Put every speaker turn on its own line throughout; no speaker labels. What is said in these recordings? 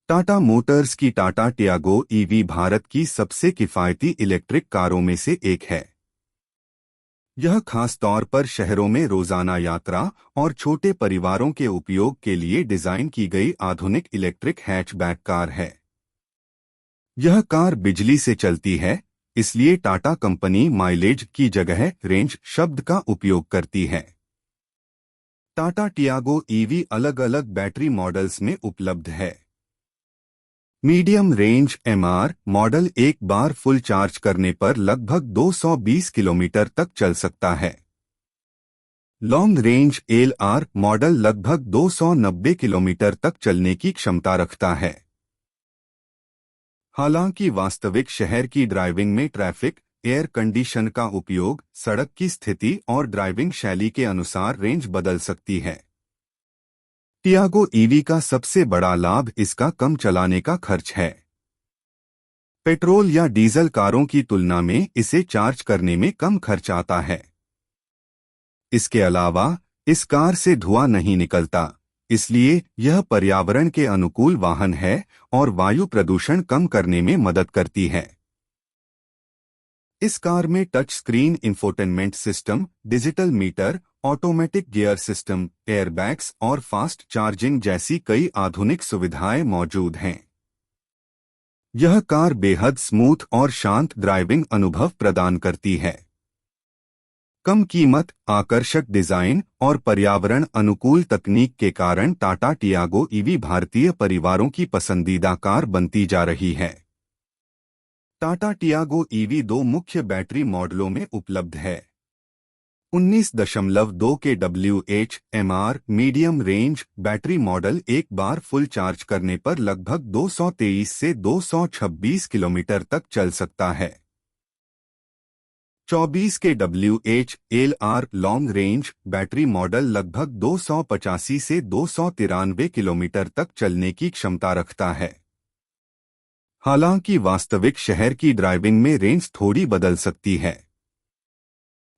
Tata Motors की Tata Tiago EV Bharat की सबसे किफ़ायती इलेक्ट्रिक कारों में से एक है। यह खास तौर पर शहरों में रोजाना यात्रा और छोटे परिवारों के उपयोग के लिए डिजाइन की गई आधुनिक इलेक्ट्रिक हैचबैक कार है। यह कार बिजली से चलती है, इसलिए टाटा कंपनी माइलेज की जगह रेंज शब्द का उपयोग करती है। टाटा टियागो ईवी अलग अलग बैटरी मॉडल्स में उपलब्ध है। मीडियम रेंज एमआर मॉडल एक बार फुल चार्ज करने पर लगभग 220 किलोमीटर तक चल सकता है। लॉन्ग रेंज एलआर मॉडल लगभग 290 किलोमीटर तक चलने की क्षमता रखता है। हालांकि वास्तविक शहर की ड्राइविंग में ट्रैफिक, एयर कंडीशन का उपयोग, सड़क की स्थिति और ड्राइविंग शैली के अनुसार रेंज बदल सकती है। टियागो ईवी का सबसे बड़ा लाभ इसका कम चलाने का खर्च है। पेट्रोल या डीजल कारों की तुलना में इसे चार्ज करने में कम खर्च आता है। इसके अलावा इस कार से धुआं नहीं निकलता, इसलिए यह पर्यावरण के अनुकूल वाहन है और वायु प्रदूषण कम करने में मदद करती है। इस कार में touch screen infotainment system, digital meter, automatic gear system, airbags और फास्ट चार्जिंग जैसी कई आधुनिक सुविधाएं मौजूद हैं। यह कार बेहद स्मूथ और शांत ड्राइविंग अनुभव प्रदान करती है। कम कीमत, आकर्षक डिजाइन और पर्यावरण अनुकूल तकनीक के कारण टाटा टियागो ईवी भारतीय परिवारों की पसंदीदा कार बनती जा रही है। टाटा टियागो ईवी दो मुख्य बैटरी मॉडलों में उपलब्ध है। 19.2 के WH-MR medium range battery model एक बार फुल चार्ज करने पर लगभग 223 से 226 किलोमीटर तक चल सकता है। 24 के WH-LR long range battery model लगभग 285 से 293 किलोमीटर तक चलने की क्षमता रखता है। हालांकि वास्तविक शहर की ड्राइविंग में रेंज थोड़ी बदल सकती है।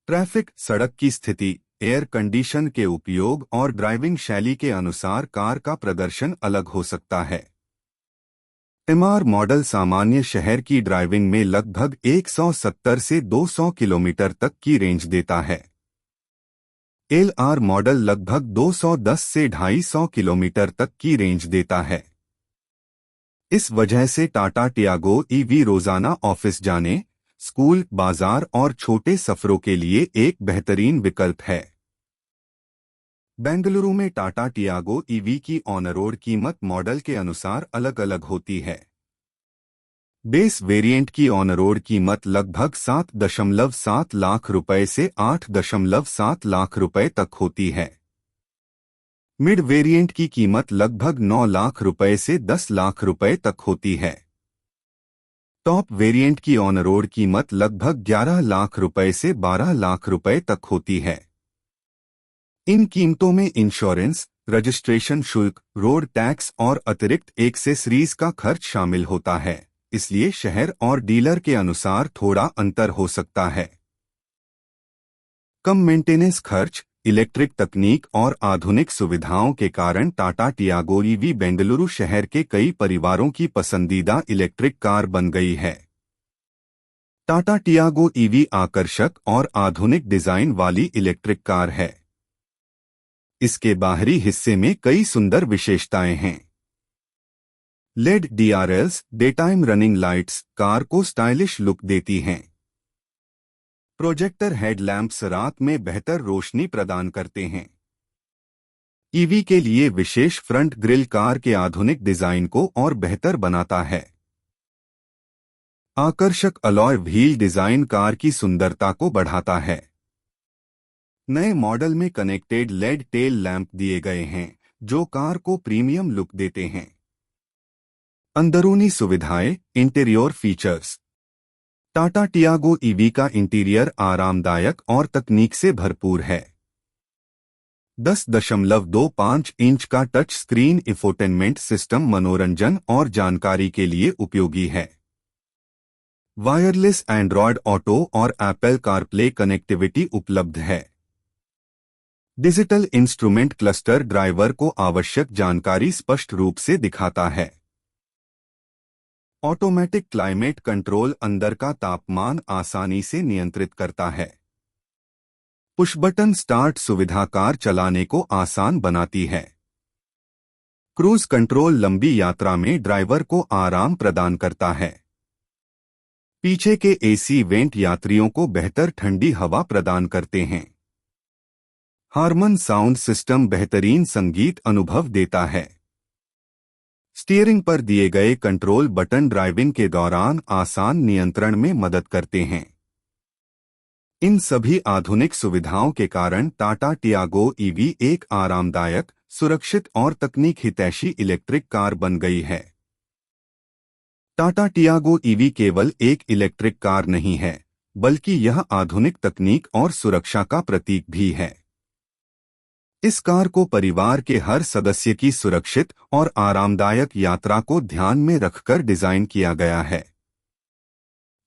ट्रैफिक, सड़क की स्थिति, एयर कंडीशन के उपयोग और ड्राइविंग शैली के अनुसार कार का प्रदर्शन अलग हो सकता है। एमआर मॉडल सामान्य शहर की ड्राइविंग में लगभग 170 से 200 किलोमीटर तक की रेंज देता है। एलआर मॉडल लगभग 210 से 250 किलोमीटर तक की रेंज देता है। इस वजह से टाटा टियागो ईवी रोजाना ऑफिस जाने, स्कूल, बाजार और छोटे सफरों के लिए एक बेहतरीन विकल्प है। बेंगलुरु में टाटा टियागो ईवी की ऑन रोड कीमत मॉडल के अनुसार अलग अलग होती है। बेस वेरिएंट की ऑन रोड कीमत लगभग 7.7 लाख रुपए से 8.7 लाख रुपए तक होती है। मिड वेरिएंट की कीमत लगभग 9 लाख रुपए से 10 लाख रुपए तक होती है। टॉप वेरिएंट की ऑन रोड कीमत लगभग 11 लाख रुपए से 12 लाख रुपए तक होती है। इन कीमतों में इंश्योरेंस, रजिस्ट्रेशन शुल्क, रोड टैक्स और अतिरिक्त एक्सेसरीज का खर्च शामिल होता है, इसलिए शहर और डीलर के अनुसार थोड़ा अंतर हो सकता है। कम मेंटेनेंस खर्च, इलेक्ट्रिक तकनीक और आधुनिक सुविधाओं के कारण टाटा टियागो ईवी बेंगलुरु शहर के कई परिवारों की पसंदीदा इलेक्ट्रिक कार बन गई है। टाटा टियागो ईवी आकर्षक और आधुनिक डिजाइन वाली इलेक्ट्रिक कार है। इसके बाहरी हिस्से में कई सुंदर विशेषताएं हैं। LED DRLs, day time running lights, car को स्टाइलिश लुक देती हैं। प्रोजेक्टर हेडलैम्प्स रात में बेहतर रोशनी प्रदान करते हैं। ईवी के लिए विशेष फ्रंट ग्रिल कार के आधुनिक डिजाइन को और बेहतर बनाता है। आकर्षक अलॉय व्हील डिजाइन कार की सुंदरता को बढ़ाता है। नए मॉडल में कनेक्टेड लेड टेल लैंप दिए गए हैं, जो कार को प्रीमियम लुक देते हैं। अंदरूनी सुविधाएं, interior features. Tata Tiago EV का इंटीरियर आरामदायक और तकनीक से भरपूर है। 10.25 इंच का टच स्क्रीन इंफोटेनमेंट सिस्टम मनोरंजन और जानकारी के लिए उपयोगी है। वायरलेस एंड्रॉयड ऑटो और एप्पल कारप्ले कनेक्टिविटी उपलब्ध है। डिजिटल इंस्ट्रूमेंट क्लस्टर ड्राइवर को आवश्यक जानकारी स्पष्ट रूप से दिखाता है। ऑटोमेटिक क्लाइमेट कंट्रोल अंदर का तापमान आसानी से नियंत्रित करता है। पुश बटन स्टार्ट सुविधा कार चलाने को आसान बनाती है। क्रूज कंट्रोल लंबी यात्रा में ड्राइवर को आराम प्रदान करता है। पीछे के एसी वेंट यात्रियों को बेहतर ठंडी हवा प्रदान करते हैं। हारमन साउंड सिस्टम बेहतरीन संगीत अनुभव देता है। स्टीयरिंग पर दिए गए कंट्रोल बटन ड्राइविंग के दौरान आसान नियंत्रण में मदद करते हैं। इन सभी आधुनिक सुविधाओं के कारण टाटा टियागो ईवी एक आरामदायक, सुरक्षित और तकनीक हितैषी इलेक्ट्रिक कार बन गई है। टाटा टियागो ईवी केवल एक इलेक्ट्रिक कार नहीं है, बल्कि यह आधुनिक तकनीक और सुरक्षा का प्रतीक भी है। इस कार को परिवार के हर सदस्य की सुरक्षित और आरामदायक यात्रा को ध्यान में रखकर डिजाइन किया गया है।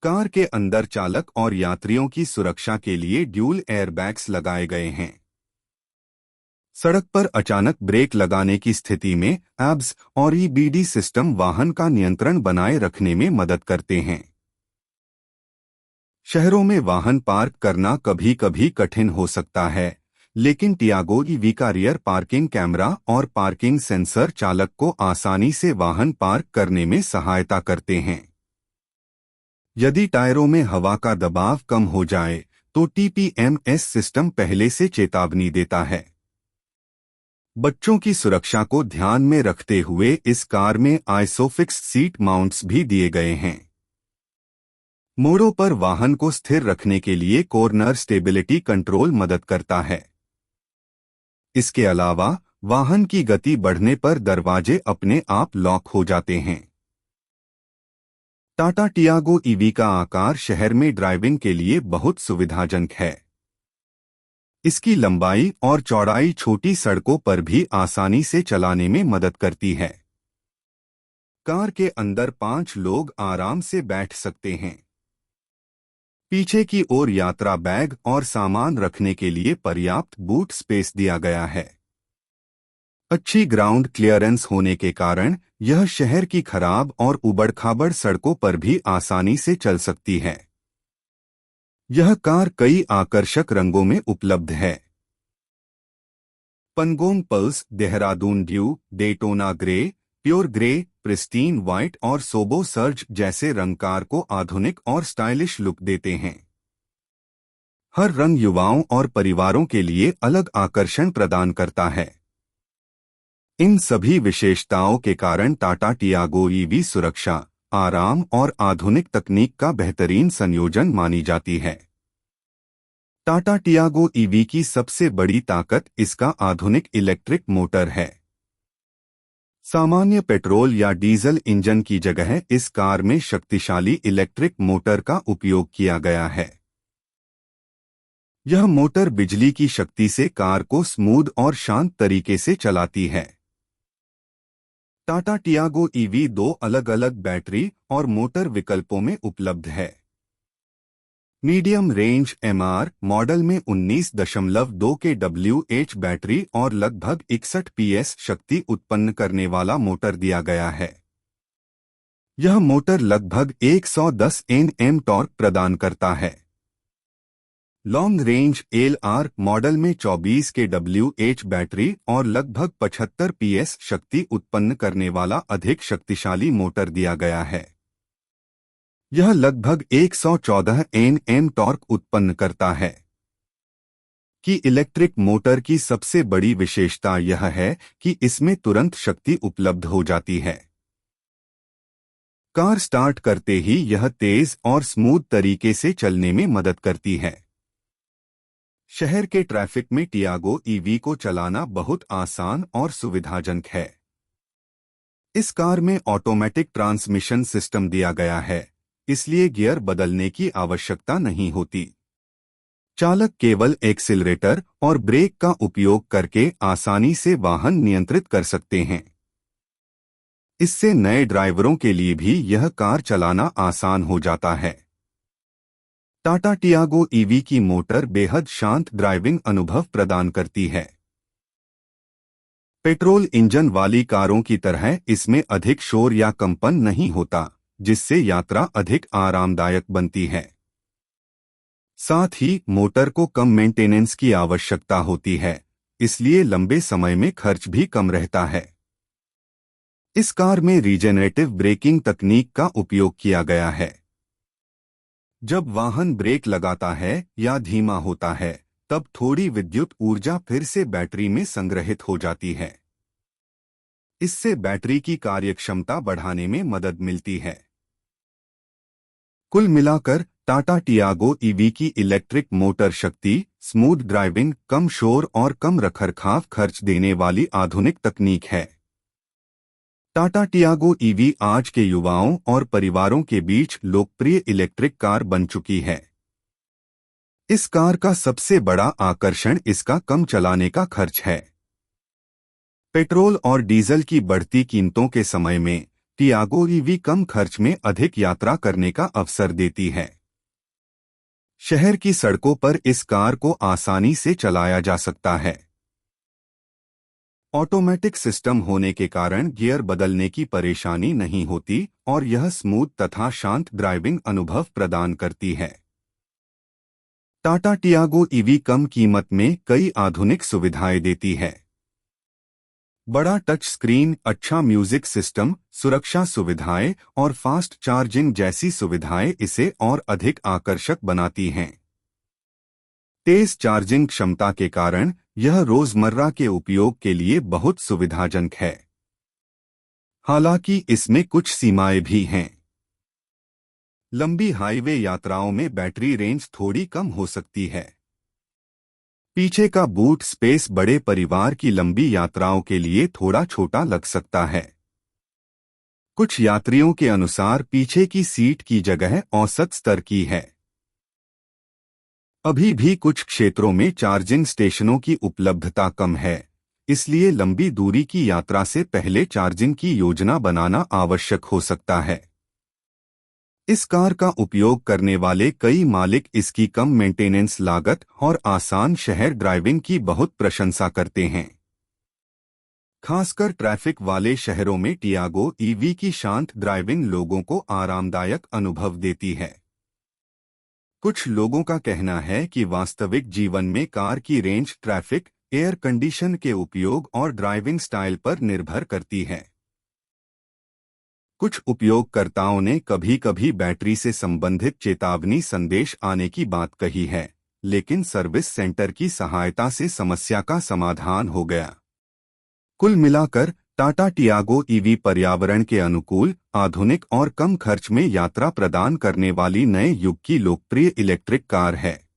कार के अंदर चालक और यात्रियों की सुरक्षा के लिए ड्यूल एयरबैग्स लगाए गए हैं। सड़क पर अचानक ब्रेक लगाने की स्थिति में एब्स और ईबीडी सिस्टम वाहन का नियंत्रण बनाए रखने में मदद करते हैं। शहरों में वाहन पार्क करना कभी कभी कठिन हो सकता है, लेकिन टियागो ईवी का रियर पार्किंग कैमरा और पार्किंग सेंसर चालक को आसानी से वाहन पार्क करने में सहायता करते हैं। यदि टायरों में हवा का दबाव कम हो जाए तो टीपीएमएस सिस्टम पहले से चेतावनी देता है। बच्चों की सुरक्षा को ध्यान में रखते हुए इस कार में आइसोफिक्स सीट माउंट्स भी दिए गए हैं। मोड़ों पर वाहन को स्थिर रखने के लिए कॉर्नर स्टेबिलिटी कंट्रोल मदद करता है। इसके अलावा वाहन की गति बढ़ने पर दरवाजे अपने आप लॉक हो जाते हैं। टाटा टियागो ईवी का आकार शहर में ड्राइविंग के लिए बहुत सुविधाजनक है। इसकी लंबाई और चौड़ाई छोटी सड़कों पर भी आसानी से चलाने में मदद करती है। कार के अंदर 5 लोग आराम से बैठ सकते हैं। पीछे की ओर यात्रा बैग और सामान रखने के लिए पर्याप्त बूट स्पेस दिया गया है। अच्छी ग्राउंड क्लियरेंस होने के कारण यह शहर की खराब और उबड़-खाबड़ सड़कों पर भी आसानी से चल सकती है। यह कार कई आकर्षक रंगों में उपलब्ध है। Pangong pulse, Dehradun dew, Daytona grey, pure grey, pristine white और सोबो सर्ज जैसे रंग कार को आधुनिक और स्टाइलिश लुक देते हैं। हर रंग युवाओं और परिवारों के लिए अलग आकर्षण प्रदान करता है। इन सभी विशेषताओं के कारण टाटा टियागो ईवी सुरक्षा, आराम और आधुनिक तकनीक का बेहतरीन संयोजन मानी जाती है। टाटा टियागो ईवी की सबसे बड़ी ताकत इसका आधुनिक इलेक्ट्रिक मोटर है। सामान्य पेट्रोल या डीजल इंजन की जगह इस कार में शक्तिशाली इलेक्ट्रिक मोटर का उपयोग किया गया है। यह मोटर बिजली की शक्ति से कार को स्मूथ और शांत तरीके से चलाती है। टाटा टियागो ईवी 2 अलग-अलग बैटरी और मोटर विकल्पों में उपलब्ध है। मीडियम रेंज एमआर मॉडल में 19.2 के WH बैटरी और लगभग 61 PS शक्ति उत्पन्न करने वाला मोटर दिया गया है। यह मोटर लगभग 110 Nm टॉर्क प्रदान करता है। लॉन्ग रेंज LR मॉडल में 24 के WH बैटरी और लगभग 75 PS शक्ति उत्पन्न करने वाला अधिक शक्तिशाली मोटर दिया गया है। यह लगभग 114 Nm टॉर्क उत्पन्न करता है। कि इलेक्ट्रिक मोटर की सबसे बड़ी विशेषता यह है कि इसमें तुरंत शक्ति उपलब्ध हो जाती है। कार स्टार्ट करते ही यह तेज और स्मूथ तरीके से चलने में मदद करती है। शहर के ट्रैफिक में टियागो ईवी को चलाना बहुत आसान और सुविधाजनक है। इस कार में ऑटोमेटिक ट्रांसमिशन सिस्टम दिया गया है, इसलिए गियर बदलने की आवश्यकता नहीं होती। चालक केवल एक्सीलरेटर और ब्रेक का उपयोग करके आसानी से वाहन नियंत्रित कर सकते हैं। इससे नए ड्राइवरों के लिए भी यह कार चलाना आसान हो जाता है। टाटा टियागो ईवी की मोटर बेहद शांत ड्राइविंग अनुभव प्रदान करती है। पेट्रोल इंजन वाली कारों की तरह इसमें अधिक शोर या कंपन नहीं होता, जिससे यात्रा अधिक आरामदायक बनती है। साथ ही मोटर को कम मेंटेनेंस की आवश्यकता होती है, इसलिए लंबे समय में खर्च भी कम रहता है। इस कार में रीजेनरेटिव ब्रेकिंग तकनीक का उपयोग किया गया है। जब वाहन ब्रेक लगाता है या धीमा होता है, तब थोड़ी विद्युत ऊर्जा फिर से बैटरी में संग्रहित हो जाती है। इससे बैटरी की कार्यक्षमता बढ़ाने में मदद मिलती है। कुल मिलाकर टाटा टियागो ईवी की इलेक्ट्रिक मोटर शक्ति, स्मूथ ड्राइविंग, कम शोर और कम रखरखाव खर्च देने वाली आधुनिक तकनीक है। टाटा टियागो ईवी आज के युवाओं और परिवारों के बीच लोकप्रिय इलेक्ट्रिक कार बन चुकी है। इस कार का सबसे बड़ा आकर्षण इसका कम चलाने का खर्च है। पेट्रोल और डीजल की बढ़ती कीमतों के समय में टियागो ईवी कम खर्च में अधिक यात्रा करने का अवसर देती है। शहर की सड़कों पर इस कार को आसानी से चलाया जा सकता है। ऑटोमेटिक सिस्टम होने के कारण गियर बदलने की परेशानी नहीं होती और यह स्मूथ तथा शांत ड्राइविंग अनुभव प्रदान करती है। टाटा टियागो ईवी कम कीमत में कई आधुनिक सुविधाएं देती है। बड़ा टच स्क्रीन, अच्छा म्यूजिक सिस्टम, सुरक्षा सुविधाएं और फास्ट चार्जिंग जैसी सुविधाएं इसे और अधिक आकर्षक बनाती हैं। तेज चार्जिंग क्षमता के कारण यह रोजमर्रा के उपयोग के लिए बहुत सुविधाजनक है। हालांकि इसमें कुछ सीमाएं भी हैं। लंबी हाईवे यात्राओं में बैटरी रेंज थोड़ी कम हो सकती है। पीछे का बूट स्पेस बड़े परिवार की लंबी यात्राओं के लिए थोड़ा छोटा लग सकता है। कुछ यात्रियों के अनुसार पीछे की सीट की जगह औसत स्तर की है। अभी भी कुछ क्षेत्रों में चार्जिंग स्टेशनों की उपलब्धता कम है, इसलिए लंबी दूरी की यात्रा से पहले चार्जिंग की योजना बनाना आवश्यक हो सकता है। इस कार का उपयोग करने वाले कई मालिक इसकी कम मेंटेनेंस लागत और आसान शहर ड्राइविंग की बहुत प्रशंसा करते हैं। खासकर ट्रैफिक वाले शहरों में टियागो ईवी की शांत ड्राइविंग लोगों को आरामदायक अनुभव देती है। कुछ लोगों का कहना है कि वास्तविक जीवन में कार की रेंज ट्रैफिक, एयर कंडीशन के उपयोग और ड्राइविंग स्टाइल पर निर्भर करती है। कुछ उपयोगकर्ताओं ने कभी-कभी बैटरी से संबंधित चेतावनी संदेश आने की बात कही है, लेकिन सर्विस सेंटर की सहायता से समस्या का समाधान हो गया। कुल मिलाकर टाटा टियागो ईवी पर्यावरण के अनुकूल, आधुनिक और कम खर्च में यात्रा प्रदान करने वाली नए युग की लोकप्रिय इलेक्ट्रिक कार है।